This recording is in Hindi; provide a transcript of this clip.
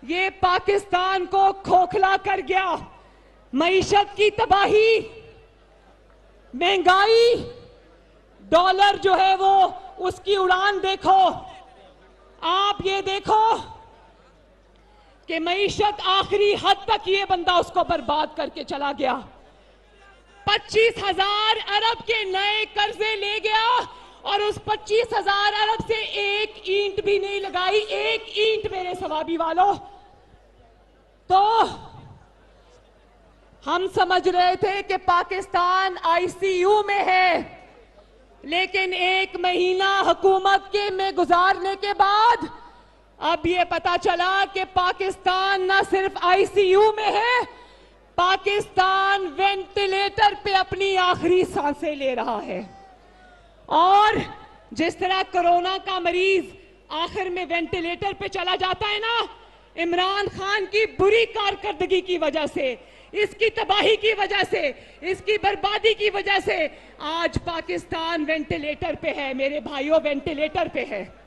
ये पाकिस्तान को खोखला कर गया। मईशत की तबाही, महंगाई, डॉलर जो है वो उसकी उड़ान देखो। आप ये देखो कि मईशत आखिरी हद तक ये बंदा उसको बर्बाद करके चला गया। 25,000 अरब के नए कर्जे ले गया और उस 25,000 अरब से एक ईंट भी नहीं लगाई, एक ईंट मेरे सवाबी वालों। तो हम समझ रहे थे कि पाकिस्तान आईसीयू में है, लेकिन एक महीना हुकूमत के में गुजारने के बाद अब ये पता चला कि पाकिस्तान न सिर्फ आईसीयू में है, पाकिस्तान वेंटिलेटर पे अपनी आखिरी सांसें ले रहा है। और जिस तरह कोरोना का मरीज आखिर में वेंटिलेटर पे चला जाता है ना, इमरान खान की बुरी कारकर्दगी की वजह से, इसकी तबाही की वजह से, इसकी बर्बादी की वजह से आज पाकिस्तान वेंटिलेटर पे है। मेरे भाइयों, वेंटिलेटर पे है।